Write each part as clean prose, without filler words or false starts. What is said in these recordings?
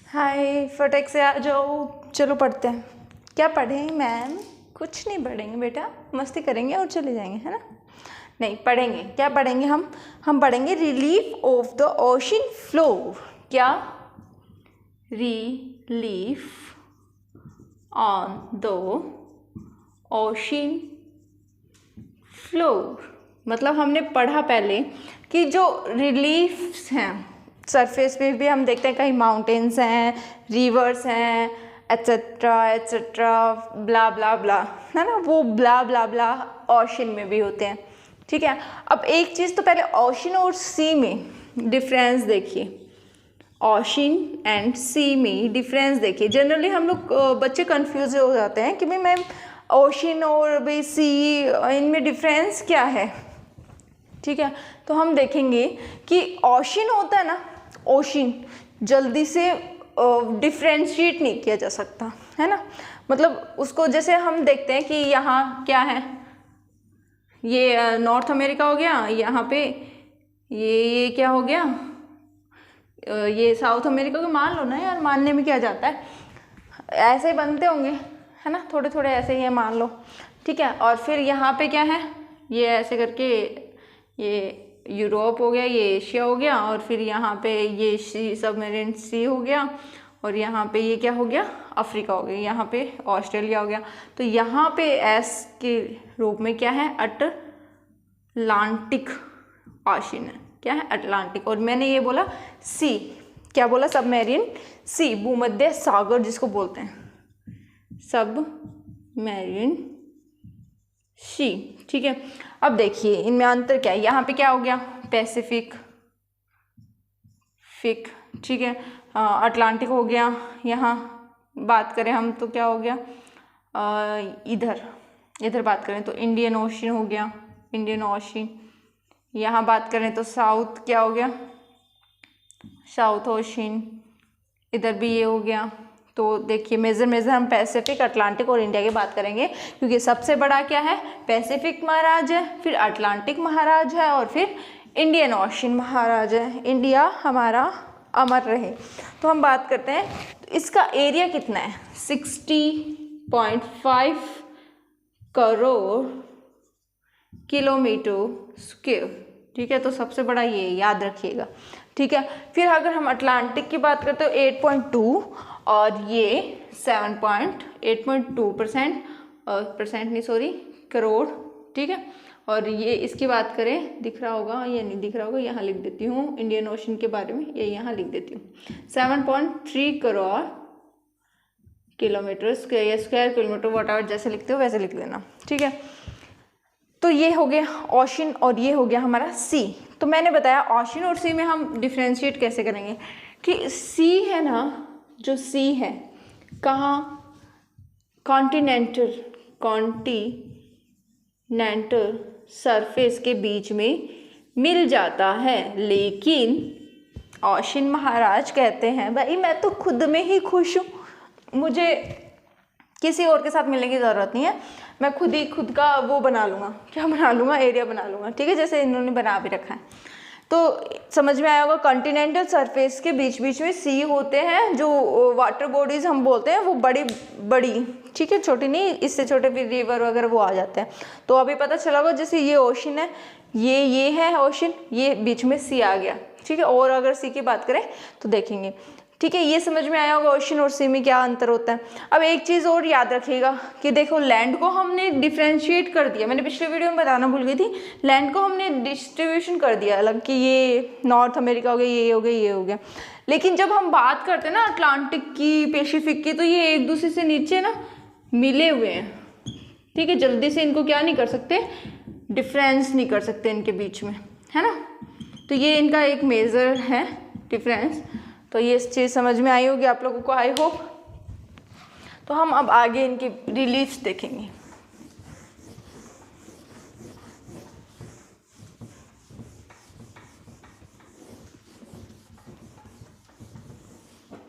हाय, फटक से आ जाओ। चलो पढ़ते हैं। क्या पढ़ें मैम? कुछ नहीं पढ़ेंगे बेटा, मस्ती करेंगे और चले जाएंगे, है ना? नहीं पढ़ेंगे। क्या पढ़ेंगे हम पढ़ेंगे relief of the ocean floor. क्या? Relief on the ocean floor मतलब हमने पढ़ा पहले कि जो रिलीफ्स हैं सरफेस पे भी हम देखते हैं, कहीं माउंटेन्स हैं, रिवर्स हैं, एट्सेट्रा एट्सेट्रा, ब्ला ब्ला ब्ला, है ना? वो ब्ला ब्ला ब्ला ओशन में भी होते हैं। ठीक है, अब एक चीज़ तो पहले ओशन और सी में डिफरेंस देखिए। ओशन एंड सी में डिफरेंस देखिए। जनरली हम लोग बच्चे कंफ्यूज हो जाते हैं कि भाई मैम ओशन और भाई सी, इनमें डिफरेंस क्या है। ठीक है, तो हम देखेंगे कि ओशन होता है ना, ओशन जल्दी से डिफ्रेंशिएट नहीं किया जा सकता, है ना? मतलब उसको जैसे हम देखते हैं कि यहाँ क्या है, ये नॉर्थ अमेरिका हो गया, यहाँ पे ये क्या हो गया, ये साउथ अमेरिका को मान लो ना यार, मानने में क्या जाता है, ऐसे ही बनते होंगे, है ना? थोड़े थोड़े ऐसे ही है, मान लो। ठीक है, और फिर यहाँ पे क्या है, ये ऐसे करके ये यूरोप हो गया, ये एशिया हो गया, और फिर यहाँ पे ये सी सबमरीन सी हो गया, और यहाँ पे ये क्या हो गया, अफ्रीका हो गया, यहाँ पे ऑस्ट्रेलिया हो गया। तो यहाँ पे एस के रूप में क्या है, अटलांटिक ओशन है। क्या है? अटलांटिक। और मैंने ये बोला सी, क्या बोला? सबमरीन सी, भूमध्य सागर जिसको बोलते हैं, सबमरीन सी। ठीक है, अब देखिए इनमें अंतर क्या है। यहाँ पे क्या हो गया, पैसिफिक फिक। ठीक है, अटलांटिक हो गया। यहाँ बात करें हम तो क्या हो गया, इधर बात करें तो इंडियन ओशन हो गया, इंडियन ओशन। यहाँ बात करें तो साउथ क्या हो गया, साउथ ओशन। इधर भी ये हो गया। तो देखिए मेजर हम पैसिफिक, अटलांटिक और इंडिया की बात करेंगे, क्योंकि सबसे बड़ा क्या है, पैसिफिक महाराज है, फिर अटलांटिक महाराज है, और फिर इंडियन ओशन महाराज है। इंडिया हमारा अमर रहे। तो हम बात करते हैं, तो इसका एरिया कितना है, 60.5 करोड़ किलोमीटर स्क्वायर। ठीक है, तो सबसे बड़ा ये, याद रखिएगा। ठीक है, फिर अगर हम अटलांटिक की बात करते हो 8.2, और ये 7.8.2% करोड़। ठीक है, और ये इसकी बात करें, दिख रहा होगा, ये नहीं दिख रहा होगा, यहाँ लिख देती हूँ इंडियन ओशन के बारे में, ये यहाँ लिख देती हूँ, 7.3 crore kilometre square, square kilometre, what जैसे लिखते हो वैसे लिख लेना। ठीक है, तो ये हो गया ओशन, और ये हो गया हमारा सी। तो मैंने बताया ओशन और सी में हम डिफ्रेंशिएट कैसे करेंगे, कि सी है ना, जो सी है कहाँ, कॉन्टिनेंटल सरफेस के बीच में मिल जाता है। लेकिन ओशन महाराज कहते हैं भाई मैं तो खुद में ही खुश हूँ, मुझे किसी और के साथ मिलने की ज़रूरत नहीं है, मैं खुद ही खुद का वो बना लूँगा, क्या बना लूँगा, एरिया बना लूँगा। ठीक है, जैसे इन्होंने बना भी रखा है। तो समझ में आया होगा, कॉन्टिनेंटल सरफेस के बीच बीच में सी होते हैं, जो वाटर बॉडीज हम बोलते हैं, वो बड़ी बड़ी। ठीक है, छोटी नहीं, इससे छोटे भी रिवर वगैरह वो आ जाते हैं। तो अभी पता चला होगा, जैसे ये ओशन है, ये है ओशन, ये बीच में सी आ गया। ठीक है, और अगर सी की बात करें तो देखेंगे। ठीक है, ये समझ में आया होगा ओशन और सी में क्या अंतर होता है। अब एक चीज़ और याद रखिएगा कि देखो लैंड को हमने डिफ्रेंशिएट कर दिया, मैंने पिछले वीडियो में बताना भूल गई थी, लैंड को हमने डिस्ट्रीब्यूशन कर दिया अलग, कि ये नॉर्थ अमेरिका हो गया, ये हो गया, ये हो गया। लेकिन जब हम बात करते हैं ना अटलांटिक की, पैसिफिक की, तो ये एक दूसरे से नीचे ना मिले हुए हैं। ठीक है, जल्दी से इनको क्या नहीं कर सकते, डिफरेंस नहीं कर सकते इनके बीच में, है ना? तो ये इनका एक मेजर है डिफरेंस। तो ये चीज़ समझ में आई होगी आप लोगों को, आई होप। तो हम अब आगे इनकी रिलीफ्स देखेंगे।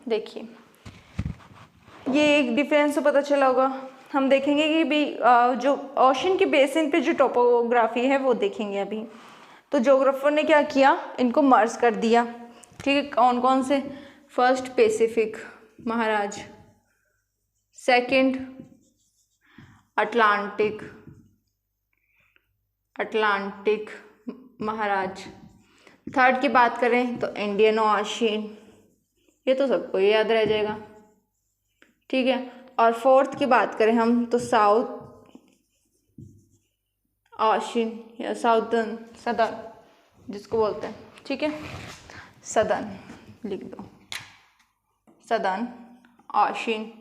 देखिए ये एक डिफरेंस तो पता चला होगा। हम देखेंगे कि भी जो ओशन के बेसिन पे जो टोपोग्राफी है वो देखेंगे अभी। तो ज्योग्राफर ने क्या किया, इनको मर्ज कर दिया। ठीक है, कौन कौन से फर्स्ट पैसिफिक महाराज, सेकंड अटलांटिक महाराज, थर्ड की बात करें तो इंडियन ओशियन, ये तो सबको याद रह जाएगा, ठीक है। और फोर्थ की बात करें हम तो साउथ ओशियन या साउदर्न, सदर्न जिसको बोलते हैं, ठीक है, सदर्न लिख दो, सदर्न ओशियन।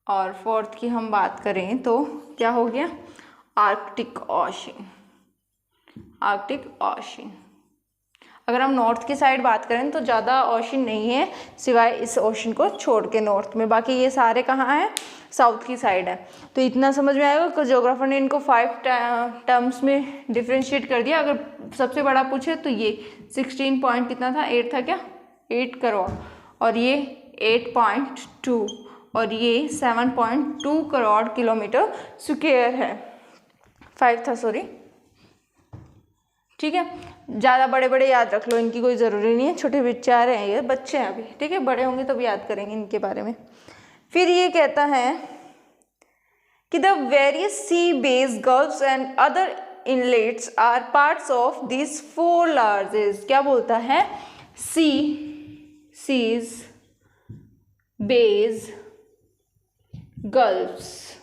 और फोर्थ की हम बात करें तो क्या हो गया, आर्कटिक ओशियन, आर्कटिक ओशियन। अगर हम नॉर्थ की साइड बात करें तो ज़्यादा ओशियन नहीं है सिवाय इस ओशियन को छोड़ के नॉर्थ में, बाकी ये सारे कहाँ हैं, साउथ की साइड है। तो इतना समझ में आएगा कि ज्योग्राफर ने इनको 5 टर्म्स में डिफ्रेंशिएट कर दिया। अगर सबसे बड़ा पूछे तो ये 16 पॉइंट कितना था, 8 था क्या, 8 करोड़, और ये 8.2 और ये 7.2 करोड़ किलोमीटर स्क्वायर है, 5 था सॉरी, ठीक है। ज़्यादा बड़े बड़े याद रख लो, इनकी कोई ज़रूरी नहीं है, छोटे बच्चे आ रहे हैं, ये बच्चे हैं अभी, ठीक है, बड़े होंगे तब याद करेंगे इनके बारे में। फिर ये कहता है कि the various sea bays gulfs and other inlets are parts of this 4 largest, क्या बोलता है, सीज, बेस, गल्फ्स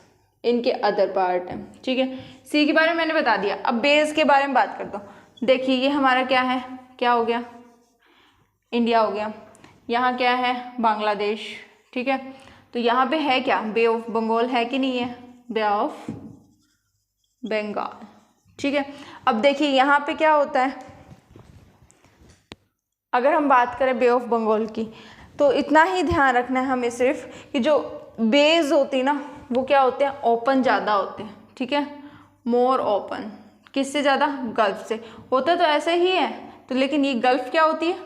इनके अदर पार्ट हैं, ठीक है। सी के बारे में मैंने बता दिया, अब बेस के बारे में बात करता हूँ। देखिए ये हमारा क्या है, क्या हो गया, इंडिया हो गया, यहाँ क्या है, बांग्लादेश, ठीक है। तो यहाँ पे है क्या, बे ऑफ बंगाल है कि नहीं है, बे ऑफ बंगाल, ठीक है। अब देखिए यहाँ पे क्या होता है, अगर हम बात करें बे ऑफ बंगाल की तो इतना ही ध्यान रखना है हमें सिर्फ कि जो बेस होती ना वो क्या होते हैं, ओपन ज़्यादा होते हैं, ठीक है, मोर ओपन, किससे ज़्यादा, गल्फ से। होता तो ऐसे ही है तो, लेकिन ये गल्फ क्या होती है,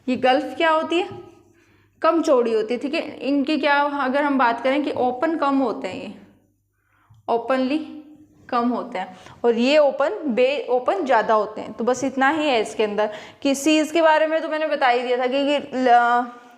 ये गल्फ क्या होती है, कम चौड़ी होती है, ठीक है। इनकी क्या, अगर हम बात करें कि ओपन कम होते हैं, ये ओपनली कम होते हैं, और ये ओपन ज़्यादा होते हैं। तो बस इतना ही है इसके अंदर कि सीज के बारे में तो मैंने बता ही दिया था कि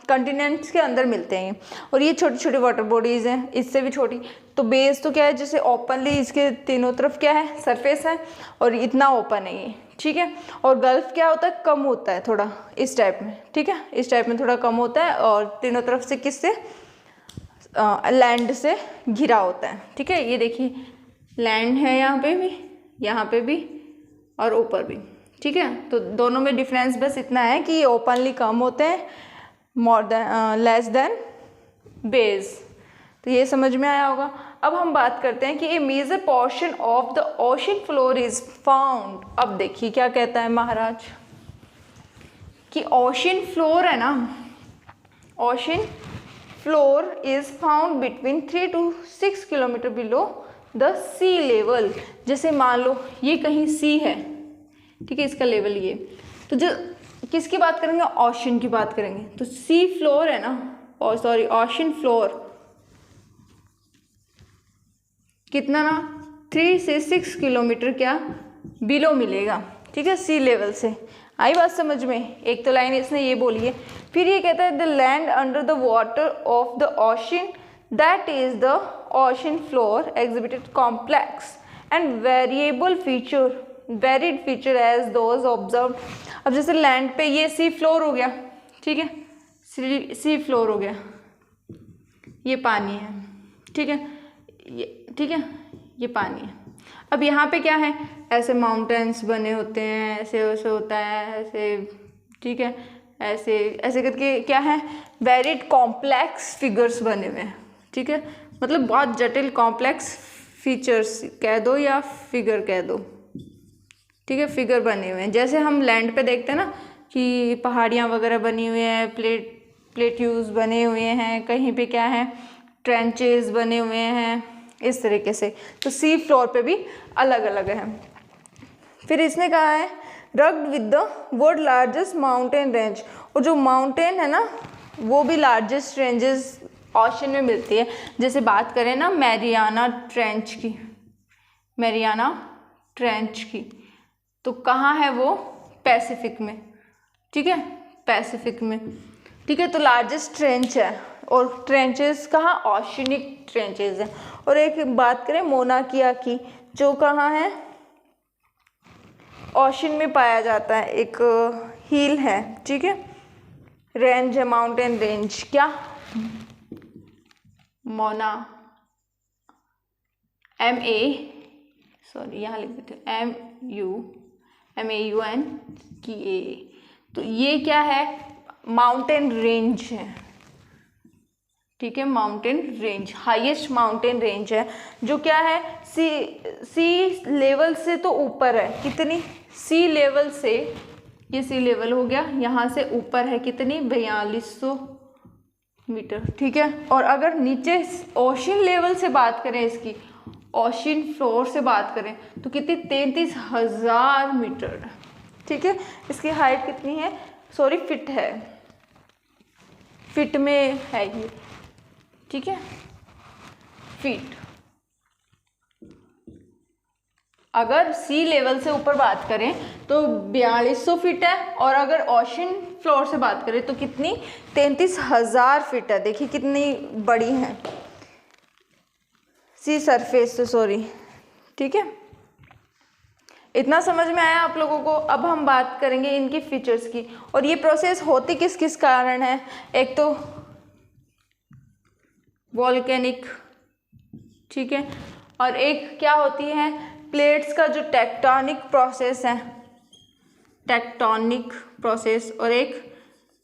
कंटिनेंट्स के अंदर मिलते हैं, और ये छोटी छोटी वाटर बॉडीज हैं, इससे भी छोटी। तो बेस तो क्या है, जैसे ओपनली इसके तीनों तरफ क्या है, सरफेस है, और इतना ओपन है ये, ठीक है। और गल्फ क्या होता है, कम होता है थोड़ा, इस टाइप में, ठीक है, इस टाइप में थोड़ा कम होता है, और तीनों तरफ से किससे, लैंड से घिरा होता है, ठीक है। ये देखिए लैंड है यहाँ पे भी और ऊपर भी, ठीक है। तो दोनों में डिफरेंस बस इतना है कि ये ओपनली कम होते हैं, लेस देन बेस। तो ये समझ में आया होगा। अब हम बात करते हैं कि a major portion of the ocean floor is found. अब देखिए क्या कहता है महाराज कि ओशन फ्लोर है ना, ocean floor is found between 3 to 6 kilometre below the sea level. जैसे मान लो ये कहीं सी है, ठीक है, इसका लेवल ये, तो जो किसकी बात करेंगे, ओशन की बात करेंगे। तो सी फ्लोर है ना, और सॉरी ओशन फ्लोर कितना ना 3 से 6 किलोमीटर क्या बिलो मिलेगा, ठीक है, सी लेवल से। आई बात समझ में। एक तो लाइन इसने ये बोली है। फिर ये कहता है the land under the water of the ocean that is the ocean floor exhibited complex and variable feature, varied feature as those observe. अब जैसे लैंड पे ये सी फ्लोर हो गया, ठीक है, सी फ्लोर हो गया, ये पानी है, ठीक है, ये पानी है। अब यहाँ पे क्या है, ऐसे माउंटेन्स बने होते हैं, ऐसे वैसे होता है, ऐसे, ठीक है, ऐसे ऐसे करके क्या है, वेरिड कॉम्प्लेक्स फिगर्स बने हुए हैं, ठीक है, मतलब बहुत जटिल कॉम्प्लेक्स फीचर्स कह दो या फिगर कह दो, ठीक है, फिगर बने हुए हैं। जैसे हम लैंड पे देखते हैं ना कि पहाड़ियाँ वगैरह बनी हुई हैं, प्लेट्यूज बने हुए हैं, कहीं पे क्या है, ट्रेंचेस बने हुए हैं, इस तरीके से। तो सी फ्लोर पे भी अलग अलग है। फिर इसने कहा है rugged with the world largest mountain range, और जो माउंटेन है ना वो भी लार्जेस्ट रेंजेस ओशन में मिलती है। जैसे बात करें ना मैरियाना ट्रेंच की, तो कहाँ है वो, पैसिफिक में, ठीक है, पैसिफिक में। ठीक है। तो लार्जेस्ट ट्रेंच है, और ट्रेंचेस कहाँ, ओशनिक ट्रेंचेस हैं। और एक बात करें मोनाकिया की, जो कहाँ है, ओशन में पाया जाता है, एक हिल है, ठीक है, रेंज है, माउंटेन रेंज, क्या, मोना, यहाँ लिख देते हैं MAUN की A। तो ये क्या है, माउंटेन रेंज है, ठीक है, mountain range, highest mountain range है, जो क्या है, सी लेवल से तो ऊपर है, कितनी, सी लेवल से, ये सी लेवल हो गया, यहाँ से ऊपर है कितनी, 4200 मीटर, ठीक है। और अगर नीचे ओशन लेवल से बात करें, इसकी ओशन फ्लोर से बात करें तो कितनी, 33,000 मीटर, ठीक है। इसकी हाइट कितनी है, फीट है, फीट में है ये, ठीक है, फीट। अगर सी लेवल से ऊपर बात करें तो 4200 फीट है, और अगर ओशन फ्लोर से बात करें तो कितनी, 33,000 फीट है। देखिए कितनी बड़ी है सी सरफेस से, ठीक है। इतना समझ में आया आप लोगों को। अब हम बात करेंगे इनकी फीचर्स की, और ये प्रोसेस होती किस किस कारण है। एक तो वॉल्केनिक, ठीक है, और एक क्या होती है, प्लेट्स का जो टेक्टोनिक प्रोसेस है, टेक्टोनिक प्रोसेस, और एक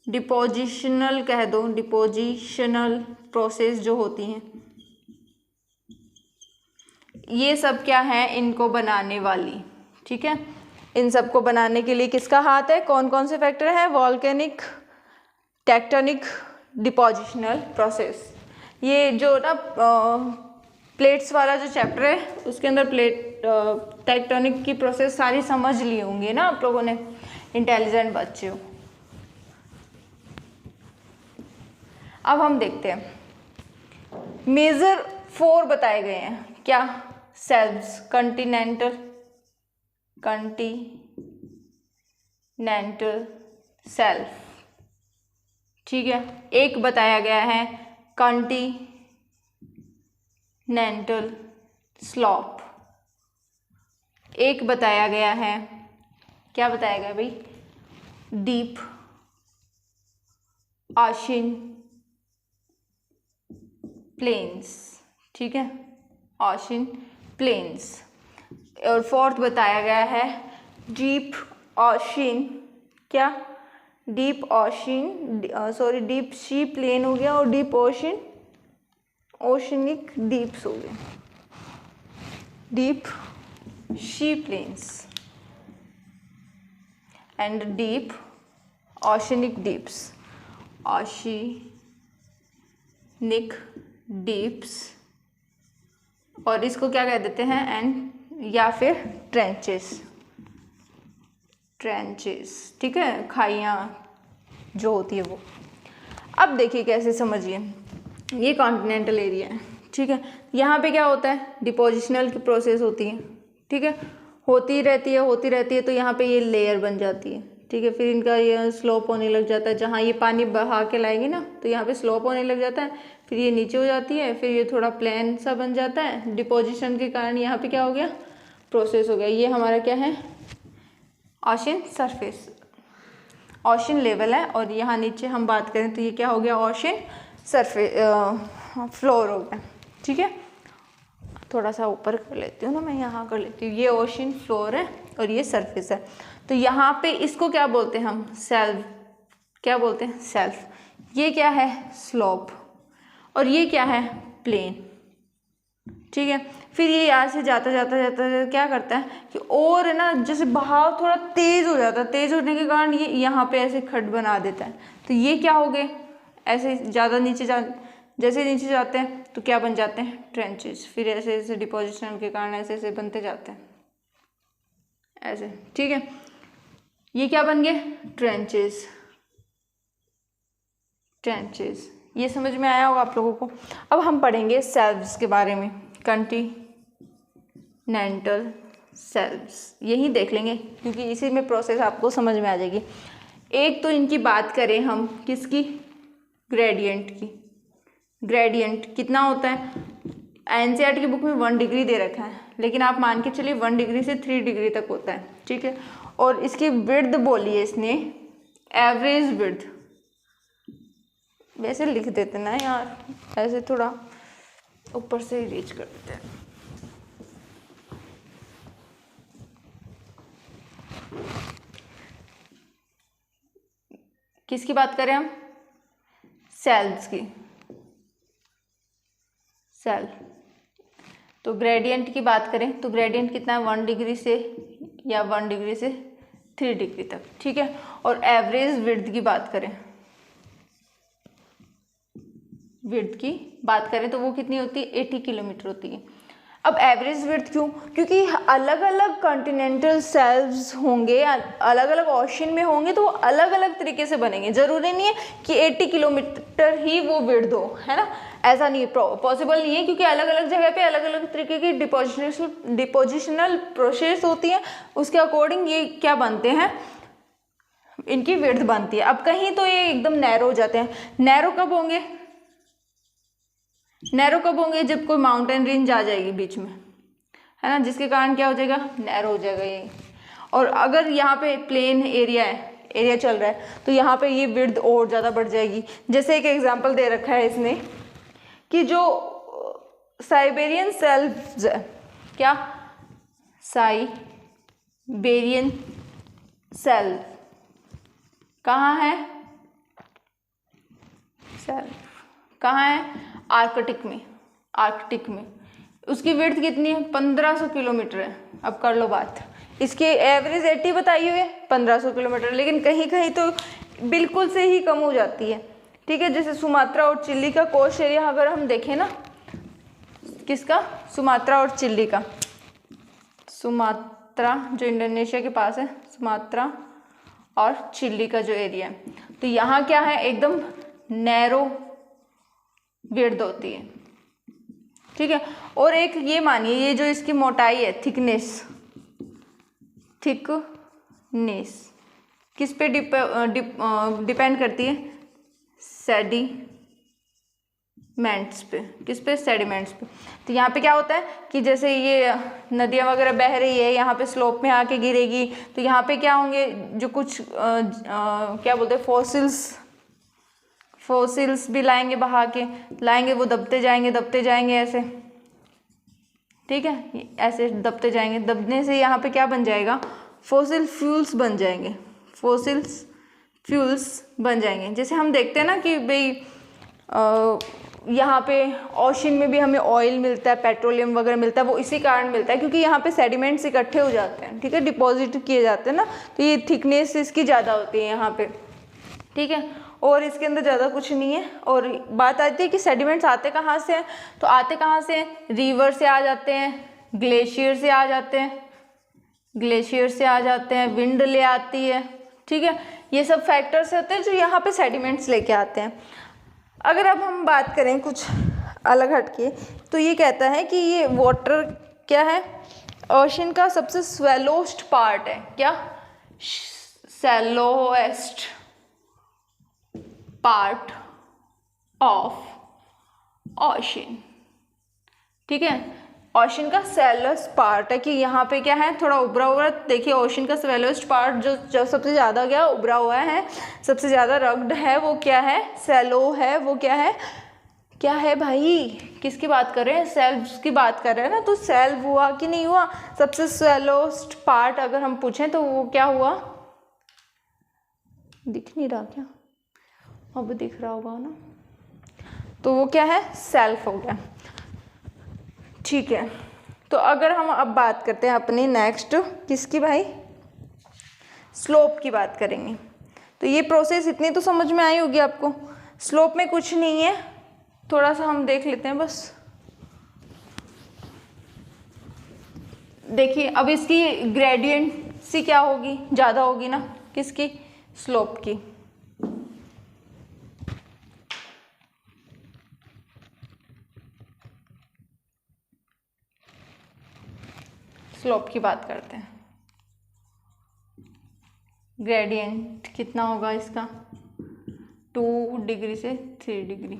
डिपोजिशनल कह दो, डिपोजिशनल प्रोसेस जो होती हैं। ये सब क्या है, इनको बनाने वाली, ठीक है। इन सब को बनाने के लिए किसका हाथ है, कौन कौन से फैक्टर हैं, वॉल्केनिक, टेक्टोनिक, डिपोजिशनल प्रोसेस। ये जो ना प्लेट्स वाला जो चैप्टर है उसके अंदर टेक्टोनिक की प्रोसेस सारी समझ ली होंगी ना आप लोगों ने, इंटेलिजेंट बच्चे हो। अब हम देखते हैं मेजर 4 बताए गए हैं, क्या, सेल्व्स, कंटिनेंटल सेल्फ, ठीक है। एक बताया गया है कॉन्टिनेंटल स्लॉप, एक बताया गया है, क्या बताया गया भाई, डीप ओशन प्लेन्स, ठीक है, ओशन प्लेन्स। और 4th बताया गया है डीप ओशन, क्या, deep ocean, deep sea plain हो गया, और डीप ओशन, ओशनिक डीप्स हो गए, deep sea plains and deep oceanic deeps, oceanic deeps, और इसको क्या कह देते हैं, एंड या फिर ट्रेंचेस, ठीक है, खाइयाँ जो होती है वो। अब देखिए कैसे समझिए, ये कॉन्टिनेंटल एरिया है, ठीक है। यहाँ पे क्या होता है, डिपोजिशनल की प्रोसेस होती है, ठीक है, होती रहती है, तो यहाँ पे ये लेयर बन जाती है, ठीक है। फिर इनका ये स्लोप होने लग जाता है, जहाँ ये पानी बहा के लाएंगे ना तो यहाँ पे स्लोप होने लग जाता है, फिर ये नीचे हो जाती है, फिर ये थोड़ा प्लेन सा बन जाता है, डिपोजिशन के कारण यहाँ पे क्या हो गया, प्रोसेस हो गया। ये हमारा क्या है, ओशन सरफेस, ओशन लेवल है, और यहाँ नीचे हम बात करें तो ये क्या हो गया, ओशन सरफेस फ्लोर हो गया, ठीक है। थोड़ा सा ऊपर कर लेती हूँ ना, मैं यहाँ कर लेती हूँ, ये ओशन फ्लोर है और ये सरफेस है। तो यहाँ पे इसको क्या बोलते हैं हम, सेल्फ, क्या बोलते हैं, सेल्फ। ये क्या है, स्लोप, और ये क्या है, प्लेन, ठीक है। फिर ये यहाँ से जाता क्या करता है कि और है ना, जैसे बहाव थोड़ा तेज हो जाता है, तेज होने के कारण ये यहाँ पे ऐसे खड्ड बना देता है। तो ये क्या हो गए, ऐसे ज़्यादा नीचे जैसे नीचे जाते हैं तो क्या बन जाते हैं, ट्रेंचेस। फिर ऐसे ऐसे डिपोजिशन के कारण ऐसे ऐसे बनते जाते हैं ऐसे, ठीक है। ये क्या बन गए, ट्रेंचेस। ये समझ में आया होगा आप लोगों को। अब हम पढ़ेंगे सेल्व्स के बारे में, कॉन्टिनेंटल सेल्व्स, यही देख लेंगे क्योंकि इसी में प्रोसेस आपको समझ में आ जाएगी। एक तो इनकी बात करें हम, किसकी, ग्रेडियंट की। ग्रेडियंट कितना होता है, एनसीईआरटी की बुक में 1 डिग्री दे रखा है, लेकिन आप मान के चलिए 1 डिग्री से 3 डिग्री तक होता है, ठीक है। और इसकी विड्थ बोली है इसने, एवरेज विड्थ, वैसे लिख देते ना यार, ऐसे थोड़ा ऊपर से ही रीच कर देते हैं। किसकी बात करें हम, सेल्स की, सेल। तो ग्रेडियंट की बात करें तो ग्रेडियंट कितना है, 1 डिग्री से या 1 डिग्री से 3 डिग्री तक, ठीक है। और एवरेज विड्थ की बात करें, विड्थ की बात करें तो वो कितनी होती है, 80 किलोमीटर होती है। अब एवरेज विड्थ क्यों, क्योंकि अलग अलग कॉन्टिनेंटल शेल्व्स होंगे, अलग अलग ओशन में होंगे, तो वो अलग अलग तरीके से बनेंगे। जरूरी नहीं है कि 80 किलोमीटर ही वो विड्थ हो, है ना, ऐसा नहीं, पॉसिबल नहीं है, क्योंकि अलग अलग जगह पे अलग अलग तरीके की डिपोजिशनल प्रोसेस होती है, उसके अकॉर्डिंग ये क्या बनते हैं, इनकी विड्थ बनती है। अब कहीं तो ये एकदम नैरो हो जाते हैं। नैरो कब होंगे, नैरो कब होंगे, जब कोई माउंटेन रेंज आ जाएगी बीच में, है ना, जिसके कारण क्या हो जाएगा, नैरो हो जाएगा ये। और अगर यहाँ पे प्लेन एरिया है, एरिया चल रहा है, तो यहाँ पे ये विड्थ और ज़्यादा बढ़ जाएगी। जैसे एक एग्जांपल दे रखा है इसने कि जो साइबेरियन सेल्व्स है, क्या, साइबेरियन सेल्व कहाँ है, सेल्व कहाँ है, आर्कटिक में, आर्कटिक में। उसकी विड्थ कितनी है, 1500 किलोमीटर है। अब कर लो बात, इसकी एवरेज 80 बताई हुई है, 1500 किलोमीटर, लेकिन कहीं कहीं तो बिल्कुल से ही कम हो जाती है, ठीक है। जैसे सुमात्रा और चिली का कोस्ट एरिया अगर हम देखें ना, किसका, सुमात्रा और चिली का, सुमात्रा जो इंडोनेशिया के पास है, सुमात्रा और चिली का जो एरिया है, तो यहाँ क्या है, एकदम नैरो विड्थ होती है, ठीक है। और एक ये मानिए, ये जो इसकी मोटाई है, थिकनेस, थिकनेस किस पे डिपेंड करती है, सेडिमेंट्स पे, किस पे, सेडिमेंट्स पे। तो यहाँ पे क्या होता है कि जैसे ये नदियाँ वगैरह बह रही है, यहाँ पे स्लोप में आके गिरेगी, तो यहाँ पे क्या होंगे, जो कुछ क्या बोलते हैं, फॉसिल्स भी लाएंगे, बहा के लाएंगे, वो दबते जाएंगे ऐसे, ठीक है, ऐसे दबते जाएंगे। दबने से यहाँ पे क्या बन जाएगा, फॉसिल फ्यूल्स बन जाएंगे, फॉसिल्स फ्यूल्स बन जाएंगे। जैसे हम देखते हैं ना कि भाई यहाँ पे ओशन में भी हमें ऑयल मिलता है, पेट्रोलियम वगैरह मिलता है, वो इसी कारण मिलता है क्योंकि यहाँ पे सेडिमेंट्स इकट्ठे हो जाते हैं, ठीक है, डिपॉजिट किए जाते हैं ना, तो ये थिकनेस इसकी ज़्यादा होती है यहाँ पे, ठीक है। और इसके अंदर ज़्यादा कुछ नहीं है। और बात आती है कि सेडिमेंट्स आते कहाँ से हैं, तो आते कहाँ से हैं, रिवर से आ जाते हैं, ग्लेशियर से आ जाते हैं, ग्लेशियर से आ जाते हैं, विंड ले आती है, ठीक है। ये सब फैक्टर्स होते हैं जो यहाँ पे सेडिमेंट्स लेके आते हैं। अगर अब हम बात करें कुछ अलग हटके, तो ये कहता है कि ये वाटर क्या है, ओशन का सबसे स्वेलोस्ट पार्ट है, क्या, सैलोएस्ट पार्ट ऑफ ओशन, ठीक है। ओशन का सेलोस्ट पार्ट है कि यहाँ पे क्या है, थोड़ा उभरा हुआ, देखिए ओशन का सेलोस्ट पार्ट जो सबसे ज़्यादा क्या उभरा हुआ है, सबसे ज़्यादा रग्ड है, वो क्या है, सेलो है, वो क्या है भाई, किसकी बात कर रहे हैं, सेल्व्स की बात कर रहे हैं ना, तो सेल्व हुआ कि नहीं हुआ, सबसे सेलोस्ट पार्ट अगर हम पूछें तो वो क्या हुआ, दिख नहीं रहा क्या, अब दिख रहा होगा ना, तो वो क्या है, सेल्फ हो गया, ठीक है। तो अगर हम अब बात करते हैं अपनी नेक्स्ट किसकी भाई, स्लोप की बात करेंगे। तो ये प्रोसेस इतनी तो समझ में आई होगी आपको। स्लोप में कुछ नहीं है, थोड़ा सा हम देख लेते हैं बस। देखिए अब इसकी ग्रेडियंट सी क्या होगी, ज़्यादा होगी ना, किसकी, स्लोप की। स्लोप की बात करते हैं, ग्रेडियंट कितना होगा इसका, 2 डिग्री से 3 डिग्री,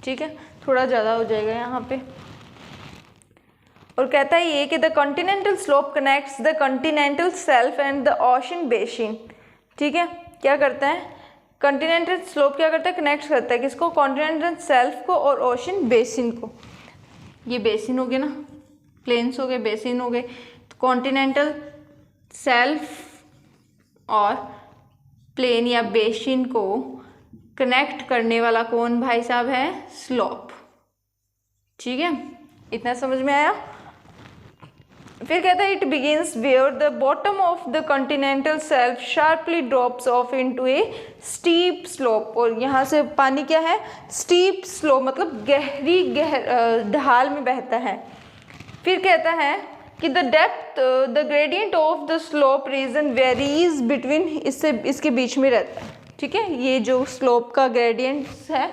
ठीक है, थोड़ा ज़्यादा हो जाएगा यहाँ पे। और कहता है ये कि the continental slope connects the continental self and the ocean basin, ठीक है। क्या करता है कॉन्टिनेंटल स्लोप, क्या करता है कनेक्ट करता है किसको, कॉन्टिनेंटल सेल्फ को और ओशन बेसिन को। ये बेसिन हो गए ना, प्लेन्स हो गए, बेसिन हो गए। तो कॉन्टिनेंटल सेल्फ और प्लेन या बेसिन को कनेक्ट करने वाला कौन भाई साहब है, स्लोप, ठीक है, इतना समझ में आया। फिर कहता है it begins where the bottom of the continental shelf sharply drops off into a steep slope, और यहाँ से पानी क्या है, स्टीप स्लोप, मतलब गहरी ढाल में बहता है। फिर कहता है कि the depth the gradient of the slope region varies between, इसके बीच में रहता है, ठीक है, ये जो स्लोप का ग्रेडियंट है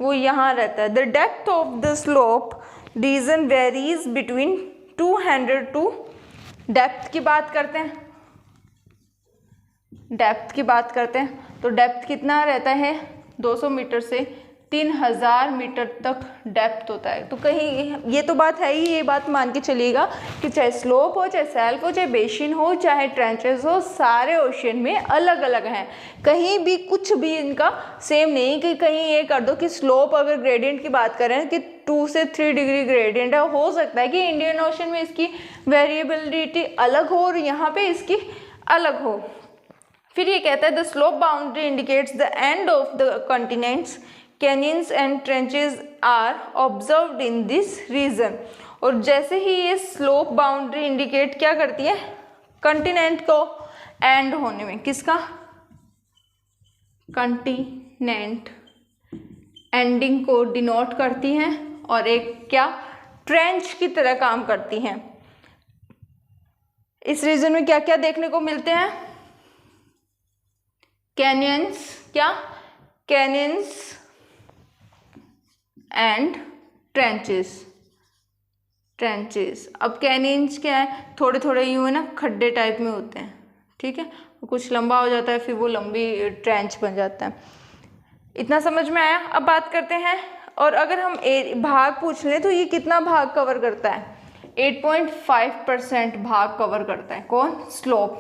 वो यहाँ रहता है। The depth of the slope region varies between 200 to, depth की बात करते हैं, डेप्थ की बात करते हैं तो डेप्थ कितना रहता है, 200 मीटर से 3000 मीटर तक डेप्थ होता है। तो कहीं ये तो बात है ही, ये बात मान के चलिएगा कि चाहे स्लोप हो, चाहे सेल्फ हो, चाहे बेसिन हो, चाहे ट्रेंचेस हो, सारे ओशन में अलग अलग हैं, कहीं भी कुछ भी इनका सेम नहीं कि कहीं ये कर दो कि स्लोप अगर ग्रेडियंट की बात करें कि 2 से 3 डिग्री ग्रेडियंट है, हो सकता है कि इंडियन ओशन में इसकी वेरिएबिलिटी अलग हो और यहाँ पे इसकी अलग हो। फिर ये कहता है the slope boundary indicates the end of the continents, canyons and trenches are observed in this region. और जैसे ही ये स्लोप बाउंड्री इंडिकेट क्या करती है, कॉन्टिनेंट को एंड होने में, किसका, कॉन्टिनेंट एंडिंग को डिनोट करती हैं और एक क्या, ट्रेंच की तरह काम करती हैं। इस रीजन में क्या क्या देखने को मिलते हैं, कैनियंस, क्या, कैनियंस एंड ट्रेंचेस, ट्रेंचेस। अब कैनियंस क्या है, थोड़े थोड़े यूँ है ना, खड्डे टाइप में होते हैं, ठीक है, कुछ लंबा हो जाता है फिर वो लंबी ट्रेंच बन जाता है। इतना समझ में आया। अब बात करते हैं, और अगर हम भाग पूछ लें तो ये कितना भाग कवर करता है, 8.5% भाग कवर करता है, कौन, स्लोप,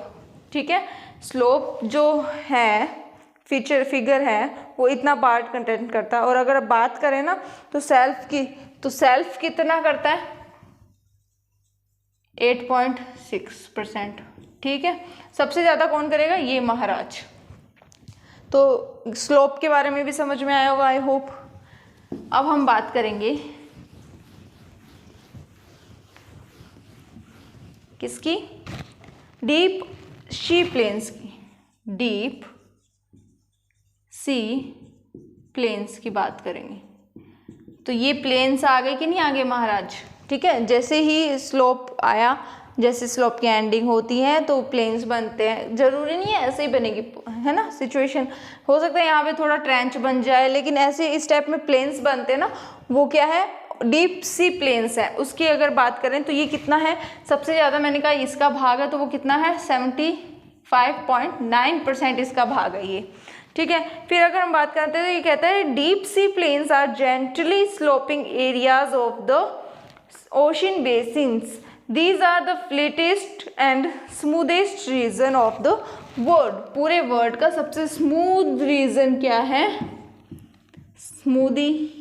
ठीक है। स्लोप जो है फिगर है वो इतना पार्ट कंटेंट करता है। और अगर अब बात करें ना तो सेल्फ की, तो सेल्फ कितना करता है, 8.6%, ठीक है। सबसे ज़्यादा कौन करेगा, ये महाराज। तो स्लोप के बारे में भी समझ में आया होगा, आई होप। अब हम बात करेंगे किसकी, डीप सी प्लेन्स की, डीप सी प्लेन्स की बात करेंगे। तो ये प्लेन्स आ गए कि नहीं आ गए महाराज, ठीक है। जैसे ही स्लोप आया, जैसे स्लोप की एंडिंग होती है तो प्लेन्स बनते हैं, जरूरी नहीं है ऐसे ही बनेगी, है ना, सिचुएशन हो सकता है यहाँ पे थोड़ा ट्रेंच बन जाए, लेकिन ऐसे इस टाइप में प्लेन्स बनते हैं ना, वो क्या है, डीप सी प्लेन्स है। उसकी अगर बात करें तो ये कितना है, सबसे ज़्यादा मैंने कहा इसका भाग है, तो वो कितना है, 75.9% इसका भाग है ये, ठीक है। फिर अगर हम बात करते हैं तो ये कहता है deep sea plains are gently sloping areas of the ocean basins, these are the flattest and smoothest region of the world. पूरे वर्ड का सबसे स्मूथ रीजन क्या है, स्मूदी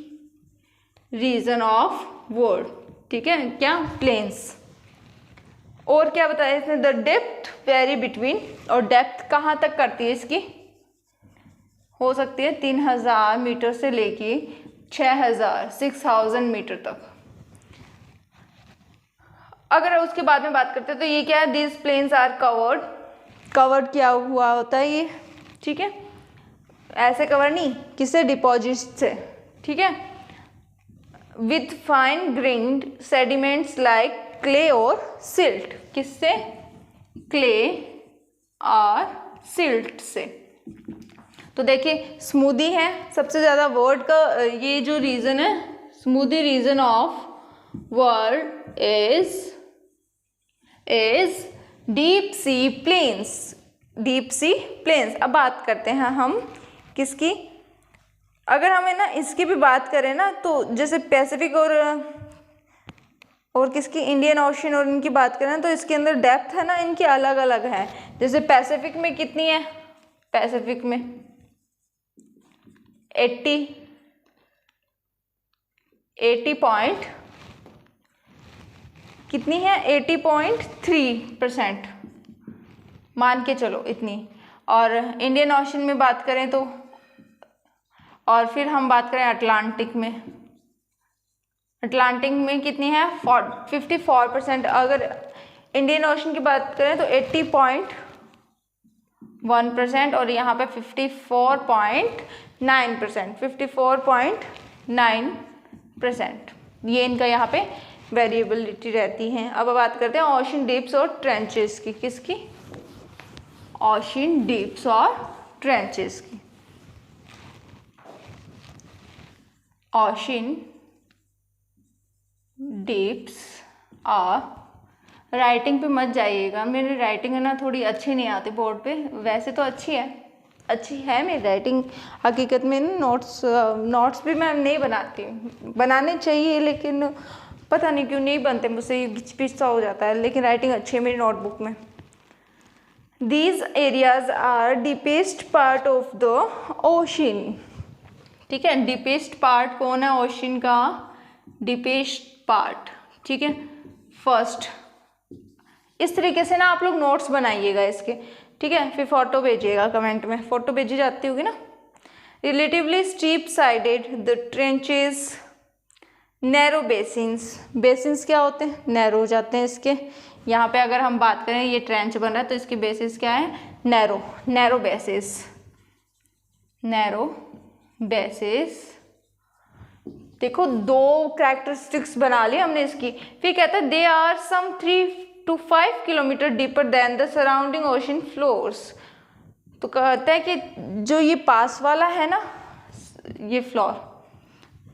रीजन ऑफ वर्ड, ठीक है, क्या, प्लेन्स। और क्या बताया इसने, द डेप्थ वेरी बिटवीन, और डेप्थ कहाँ तक करती है इसकी, हो सकती है 3000 मीटर से लेके 6000 मीटर तक। अगर उसके बाद में बात करते हैं तो ये क्या है, दिस प्लेन्स आर कवर्ड क्या हुआ होता है ये, ठीक है, ऐसे कवर नहीं, किससे, डिपॉजिट से, ठीक है, with fine grand sediments like clay और सिल्ट, किससे, क्ले और सिल्ट से। तो देखिए स्मूदी है, सबसे ज़्यादा वर्ड का ये जो रीजन है, smoothy region of world is deep sea plains, deep sea plains. अब बात करते हैं हम किसकी, अगर हमें ना इसकी भी बात करें ना, तो जैसे पैसिफिक और किसकी, इंडियन ओशन और इनकी बात करें तो इसके अंदर डेप्थ है ना इनकी अलग अलग है। जैसे पैसिफिक में कितनी है, पैसिफिक में 80 पॉइंट कितनी है, 80.3% मान के चलो इतनी। और इंडियन ओशन में बात करें तो, और फिर हम बात करें अटलांटिक में, अटलांटिक में कितनी है 54%। अगर इंडियन ओशन की बात करें तो 80.1% और यहाँ पे 54.9%, ये इनका यहाँ पे वेरिएबिलिटी रहती है। अब बात करते हैं ओशन डीप्स और ट्रेंचेस की, किसकी, ओशन डीप्स और ट्रेंचेस की। ओशन डीप्स और, राइटिंग पे मत जाइएगा, मेरी राइटिंग है ना थोड़ी अच्छी नहीं आती बोर्ड पे, वैसे तो अच्छी है मेरी राइटिंग हकीकत में। नोट्स भी मैं नहीं बनाती हूँ, बनाने चाहिए लेकिन पता नहीं क्यों नहीं बनते मुझसे, घिच पिच सा हो जाता है, लेकिन राइटिंग अच्छी है मेरी नोटबुक में। These areas are deepest part of the ocean, ठीक है। डीपेस्ट पार्ट कौन है ओशन का, डीपेस्ट पार्ट, ठीक है। फर्स्ट, इस तरीके से ना आप लोग नोट्स बनाइएगा इसके, ठीक है। फिर फोटो भेजिएगा कमेंट में, फोटो भेजी जाती होगी ना। Relatively steep sided the trenches, narrow basins, basins क्या होते हैं, नैरो हो जाते हैं इसके। यहाँ पे अगर हम बात करें ये ट्रेंच बन रहा है तो इसकी बेसिस क्या है, नैरो बेसिस, नैरो बेसिस। देखो दो कैरेक्टरिस्टिक्स बना ली हमने इसकी। फिर कहता है they are some 3 to 5 kilometre deeper than the surrounding ocean floors. तो कहता है कि जो ये पास वाला है ना ये फ्लोर,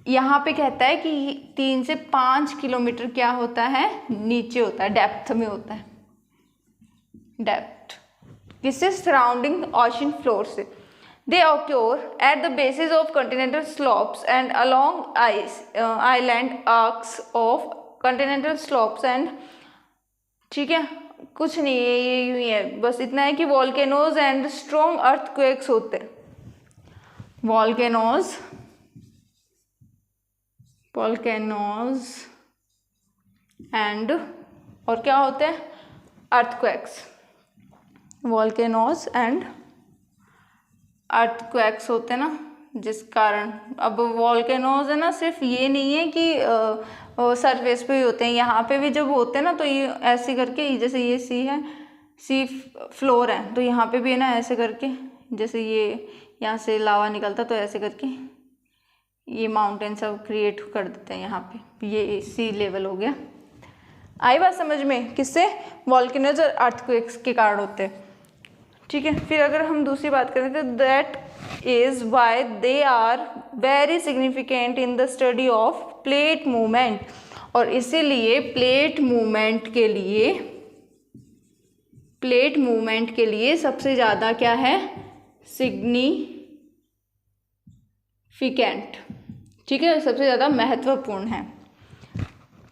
यहाँ पे कहता है कि 3 से 5 किलोमीटर क्या होता है, नीचे होता है, डेप्थ में होता है, डेप्थ किससे, सराउंडिंग ओशन फ्लोर से। They occur at the bases of continental slopes and along island arcs of continental slopes and, ठीक है, कुछ नहीं है, ये यूं ही है, बस इतना है कि volcanoes and strong earthquakes होते हैं, volcanoes and और क्या होते हैं, earthquakes, volcanoes and अर्थक्वैक्स होते हैं ना, जिस कारण, अब वॉल्केनोज है ना सिर्फ ये नहीं है कि सरफेस पे ही होते हैं, यहाँ पे भी जब होते हैं ना तो ये ऐसे करके, जैसे ये सी फ्लोर है तो यहाँ पे भी है ना ऐसे करके, जैसे ये यहाँ से लावा निकलता तो ऐसे करके ये माउंटेन सब क्रिएट कर देते हैं यहाँ पे, ये सी लेवल हो गया। आई बात समझ में, किससे, वॉल्केनोज और अर्थक्वेक्स के कारण होते हैं, ठीक है। फिर अगर हम दूसरी बात करें तो that is why they are very significant in the study of plate movement, और इसीलिए प्लेट मूवमेंट के लिए सबसे ज़्यादा क्या है, सिग्निफिकेंट, ठीक है, सबसे ज़्यादा महत्वपूर्ण है।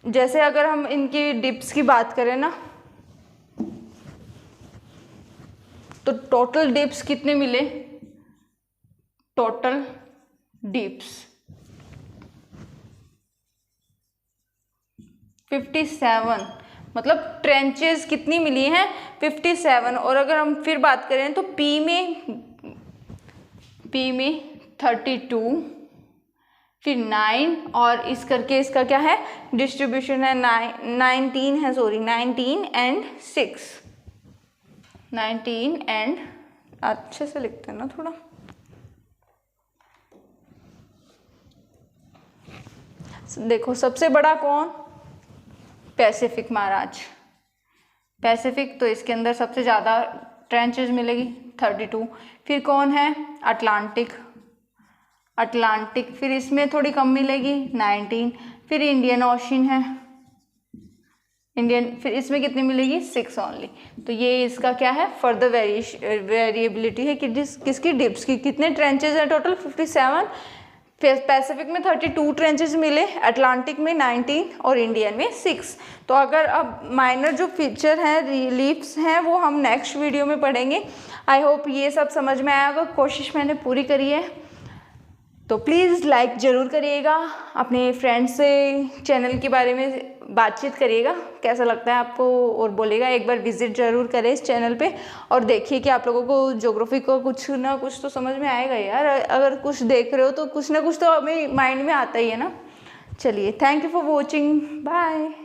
जैसे अगर हम इनकी डिप्स की बात करें ना तो टोटल डिप्स कितने मिले, टोटल डिप्स 57, मतलब ट्रेंचेस कितनी मिली हैं 57। और अगर हम फिर बात करें तो पी में 32, फिर 9 और इस करके इसका क्या है डिस्ट्रीब्यूशन है, 19 है, सॉरी 19 एंड 6, 19 एंड, अच्छे से लिखते हैं ना थोड़ा, देखो सबसे बड़ा कौन, पैसिफिक महाराज, पैसिफिक, तो इसके अंदर सबसे ज़्यादा ट्रेंचेस मिलेगी 32। फिर कौन है, अटलांटिक, फिर इसमें थोड़ी कम मिलेगी 19। फिर इंडियन ओशन है, फिर इसमें कितनी मिलेगी 6 ओनली। तो ये इसका क्या है, फर्दर वेरिएबिलिटी है कि किसकी डिप्स की कितने ट्रेंचेस हैं टोटल 57, पैसिफिक में 32 ट्रेंचेस मिले, अटलांटिक में 19 और इंडियन में 6। तो अगर अब माइनर जो फीचर हैं, रिलीफ्स हैं, वो हम नेक्स्ट वीडियो में पढ़ेंगे। आई होप ये सब समझ में आया होगा, कोशिश मैंने पूरी करी है। तो प्लीज़ लाइक ज़रूर करिएगा, अपने फ्रेंड्स से चैनल के बारे में बातचीत करिएगा कैसा लगता है आपको, और बोलिएगा एक बार विज़िट ज़रूर करें इस चैनल पे और देखिए कि आप लोगों को ज्योग्राफी को कुछ ना कुछ तो समझ में आएगा यार। अगर कुछ देख रहे हो तो कुछ ना कुछ तो हमें माइंड में आता ही है ना। चलिए, thank you for watching, bye.